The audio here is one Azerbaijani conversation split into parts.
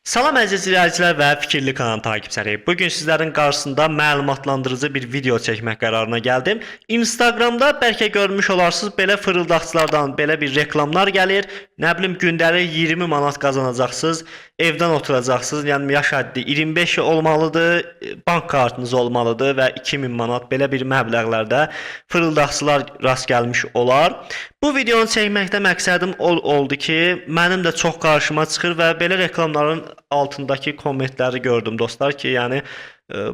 Salam əziz izləyicilər və Fikirli kanal takipçiləri. Bugün sizlərin qarşısında məlumatlandırıcı bir video çəkmək qərarına gəldim. Instagramda bəlkə görmüş olarsınız, belə fırıldaqçılardan belə bir reklamlar gəlir. Nə bilim, gündəlik 20 manat qazanacaqsınız, evdən oturacaqsınız. Yəni yaş həddi 25 olmalıdır, bank kartınız olmalıdır və 2000 manat belə bir məbləğlərdə fırıldaqçılar rast gəlmiş olar. Bu videonu çəkməkdə məqsədim oldu ki, mənim də çox qarşıma çıxır və belə reklamların altındakı kommentləri gördüm dostlar ki, yəni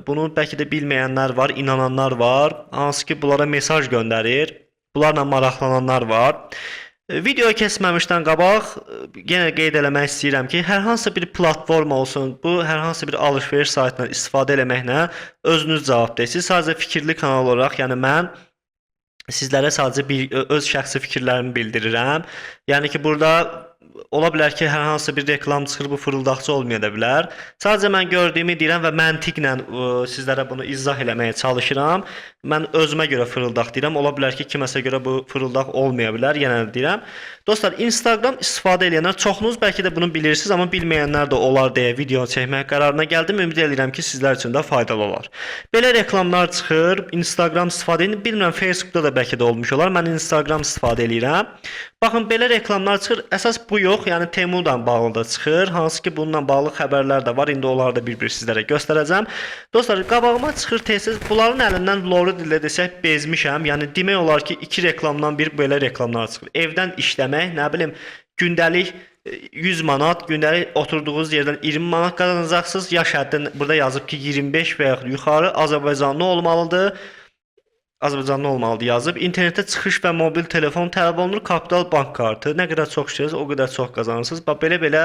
bunu bəlkə də bilməyənlər var, inananlar var, hansı ki bunlara mesaj göndərir, bunlarla maraqlananlar var. Videoyu keçməmişdən qabaq yenə qeyd eləmək istəyirəm ki, hər hansı bir platforma olsun, bu hər hansı bir alış-veriş saytından istifadə eləməklə özünüz cavabdehsiniz. Sadəcə Fikirli kanal olaraq, yəni mən sizlərə sadəcə öz şəxsi fikirlərimi bildirirəm. Yəni ki, burada ola bilər ki, hər hansı bir reklam çıxır, bu fırıldaqçı olmaya da bilər. Sadəcə mən gördüyümü deyirəm və məntiqlə sizlərə bunu izah eləməyə çalışıram. Mən özümə görə fırıldaq deyirəm. Ola bilər ki, kiməsə görə bu fırıldaq olmaya bilər. Yenə də deyirəm. Dostlar, Instagram istifadə edənlər çoxunuz bəlkə də bunu bilirsiniz, amma bilməyənlər də olar deyə video çəkmək qərarına gəldim. Ümid edirəm ki, sizlər üçün də faydalı olar. Belə reklamlar çıxır. Instagram istifadə edin. Bilmirəm, Facebookda da bəlkə də olmuş olar. Mən Instagram istifadə edirəm. Baxın, belə reklamlar çıxır. Əsas bu yox, yəni Temu'dan bağlı da çıxır. Hansı ki, bununla bağlı xəbərlər də var. İndi onları da bir-bir sizlərə göstərəcəm. Dostlar, qabağıma çıxır tez-tez. Bunların əlindən loru dillə desək bezmişəm. Yəni demək olar ki, 2 reklamdan bir belə reklamlar çıxır. Evdən işləmək, nə bilim, gündəlik 100 manat, gündəlik oturduğunuz yerdən 20 manat qazanacaqsınız. Yaş həddi burada yazıb ki, 25 və yaxud yuxarı Azərbaycanlı olmalıdır. Azərbaycanlı olmalıdır yazıb. İnternetdə çıxış və mobil telefon tələb olunur, kapital bank kartı. Nə qədər çox işləyirsiniz, o qədər çox qazanırsınız. Bax, belə-belə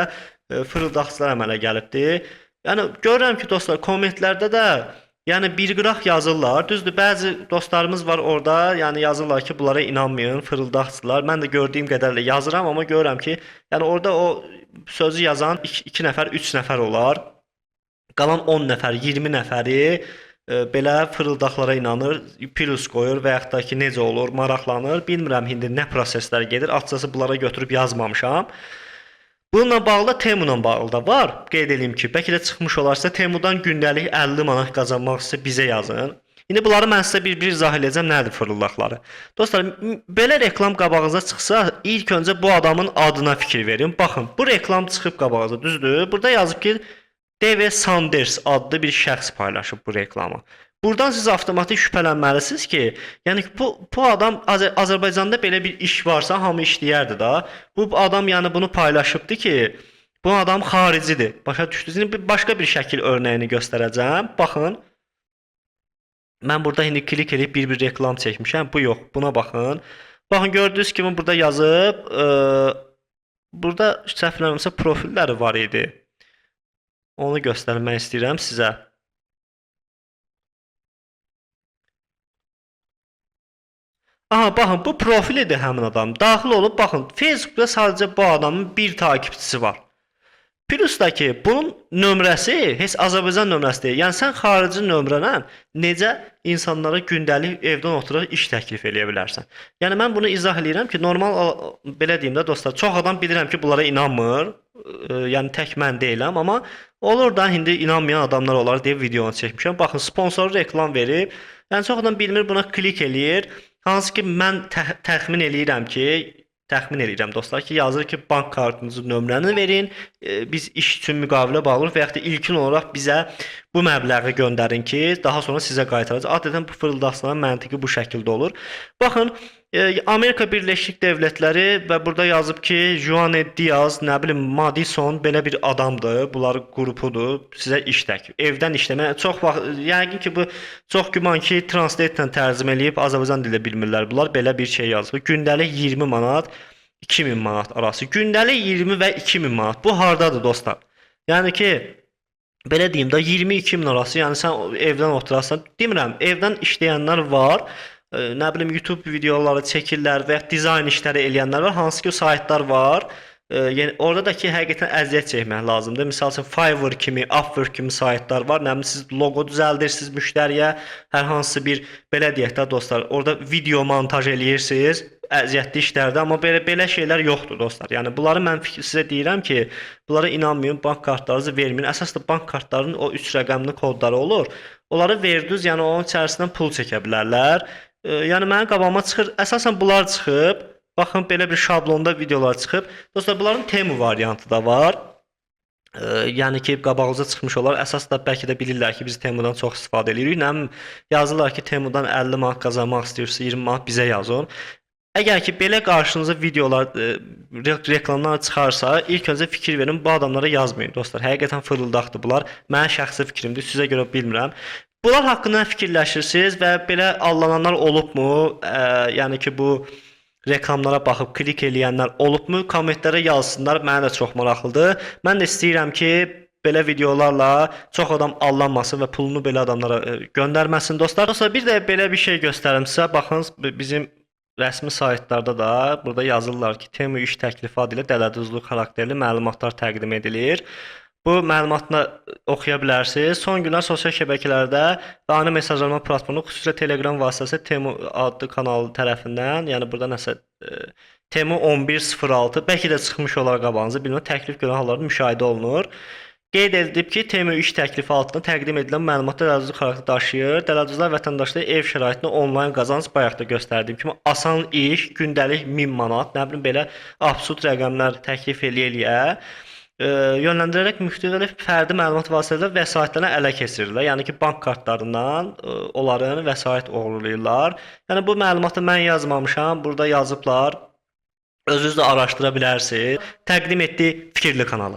fırıldaqçılar əmələ gəlibdir. Yəni, görürəm ki, dostlar, kommentlərdə də yəni bir qıraq yazırlar. Düzdür, bəzi dostlarımız var orada, yəni yazırlar ki, bunlara inanmayın, fırıldaqçılar. Mən də gördüyüm qədərlə yazıram, amma görürəm ki, yəni orada o sözü yazan 2 nəfər, 3 nəfər olar. Qalan 10 nəfər, 20 nəfəri belə fırıldaqlara inanır, plus qoyur və yaxud da ki, necə olur, maraqlanır. Bilmirəm, indi nə proseslər gedir, açıqcası bunlara götürüb yazmamışam. Bununla bağlı da Temu'la bağlı da var. Qeyd edeyim ki, bəlkə də çıxmış olarsa Temu'dan gündəlik 50 manat qazanmaq istəyirsə bizə yazın. İndi bunları mən sizə bir-bir izah edəcəm, nədir fırıldaqları. Dostlar, belə reklam qabağınıza çıxsa, ilk öncə bu adamın adına fikir verin. Baxın, bu reklam çıxıb qabağınıza, düzdür? Burada yazıb ki, Dave Sanders adlı bir şəxs paylaşıb bu reklamı. Buradan siz avtomatik şübhələnməlisiniz ki, yəni bu adam Azərbaycanda belə bir iş varsa hamı işləyərdi da. Bu adam yəni bunu paylaşıbdı ki, bu adam xaricidir. Başa düşdünüz? İndi başqa bir şəkil örnəyini göstərəcəm. Baxın. Mən burada indi klik edib bir reklam çəkmişəm. Bu yox, buna baxın. Baxın, gördüyünüz kimi burada yazıb, burada səhv eləmirəmsə profilləri var idi. Onu göstərmək istəyirəm sizə. Aha, baxın, bu profilidir həmin adam. Daxil olub, baxın, Facebookda sadəcə bu adamın bir takipçisi var. Plus da ki, bunun nömrəsi heç Azərbaycan nömrəsi deyil. Yəni sən xarici nömrənə necə insanlara gündəlik evdən oturaraq iş təklif eləyə bilərsən? Yəni mən bunu izah eləyirəm ki, normal belə deyim də dostlar, çox adam bilirəm ki, bunlara inanmır. Yəni tək mən deyiləm, amma olur da indi inanmayan adamlar olar deyə videonu çəkmişəm. Baxın, sponsorlu reklam verib. Yəni çox adam bilmir, buna klik eləyir. Hansı ki mən təxmin eləyirəm dostlar ki, yazır ki, bank kartınızın nömrəni verin, biz iş üçün müqavilə bağlıyıq və yaxud da ilkin olaraq bizə bu məbləği göndərin ki, daha sonra sizə qaytaracaq. Adətən bu fırıldaqçıların məntiqi bu şəkildə olur. Baxın, Amerika Birləşmiş Dövlətləri və burada yazıb ki, Juan Diaz, nə bilim, Madison belə bir adamdır, bunlar qrupudur, sizə iş təklif. Evdən işləmək çox vaxt, yəqin ki, bu çox güman ki, translate-lə tərcümə eləyib Azərbaycan dilində bilmirlər. Bunlar belə bir şey yazıb. Gündəlik 20 manat, 2000 manat arası. Gündəlik 20 və 2000 manat. Bu hardadır dostlar? Yəni ki, belə deyim də 20-2000 arası, yəni sən evdən oturarsan, demirəm, evdən işləyənlər var. Nə bilim, YouTube videoları çəkirlər və ya dizayn işləri eləyənlər var, hansı ki o saytlar var. Yəni orada da ki həqiqətən əziyyət çəkmək lazımdır. Məsəl üçün Fiverr kimi, Upwork kimi saytlar var. Nə bilim, siz loqo düzəldirsiniz müştəriyə, hər hansı bir belə deyək də dostlar, orada video montaj eləyirsiniz. əziyyətli işlərdir, amma belə şeylər yoxdur dostlar. Yəni bunları mən sizə deyirəm ki, bunlara inanmayın, bank kartlarınızı verməyin. Əsas da bank kartlarının o 3 rəqəmli kodları olur. Onları verdiniz, yəni onun içərisindən pul çəkə bilərlər. Yəni mənim qabağıma çıxır, əsasən bunlar çıxıb. Baxın belə bir şablonda videolar çıxıb. Dostlar bunların Temu variantı da var. Yəni ki, qabağınıza çıxmış olar. Əsas da bəlkə də bilirlər ki, biz Temudan çox istifadə edirik. Nəm yazırlar ki, Temudan 50 manat qazanmaq istəyirsiniz, 20 manat bizə yazın. Əgər ki, belə qarşınıza videolar, reklamlar çıxarsa, ilk öncə fikir verin, bu adamlara yazmayın dostlar. Həqiqətən fırıldaqdır bunlar. Mənim şəxsi fikrimdir, sizə görə bilmirəm. Bunlar haqqında nə fikirləşirsiniz və belə aldananlar olubmu? Yəni ki, bu reklamlara baxıb klik eləyənlər olubmu? Kommentlərə yazsınlar. Mənə də çox maraqlıdır. Mən də istəyirəm ki, belə videolarla çox adam aldanmasın və pulunu belə adamlara göndərməsin dostlar. Dostlar, bir də belə bir şey göstərim sizə. Baxın, bizim rəsmi saytlarda da burada yazırlar ki, Temu iş təklifi adı ilə dələduzluq xarakterli məlumatlar təqdim edilir. Bu məlumatını oxuya bilərsiniz. Son günlər sosial şəbəkələrdə və ani mesajlaşma platformu, xüsusilə Telegram vasitəsilə Temu adlı kanalı tərəfindən, yəni burada nəsə Temu 1106, bəlkə də çıxmış olar qabağınıza, bilmirəm, təklif görən hallarda müşahidə olunur. Qeyd edilib ki, Temu iş təklifi altında təqdim edilən məlumatlar dələduzluq xarakter daşıyır. Dələduzlar vətəndaşlara ev şəraitində onlayn qazanc bayaq da göstərdiyim kimi asan iş, gündəlik 1000 manat, nə bilim belə absurd rəqəmlər təklif eləyə yönləndirərək müxtəlif fərdi məlumat vasitəsilə vəsaitlərini ələ keçirirlər. Yəni ki, bank kartlarından onların vəsait oğurlayırlar. Yəni bu məlumatı mən yazmamışam, burada yazıblar. Özünüz də araşdıra bilərsiniz. Təqdim etdiyi Fikirli kanalı.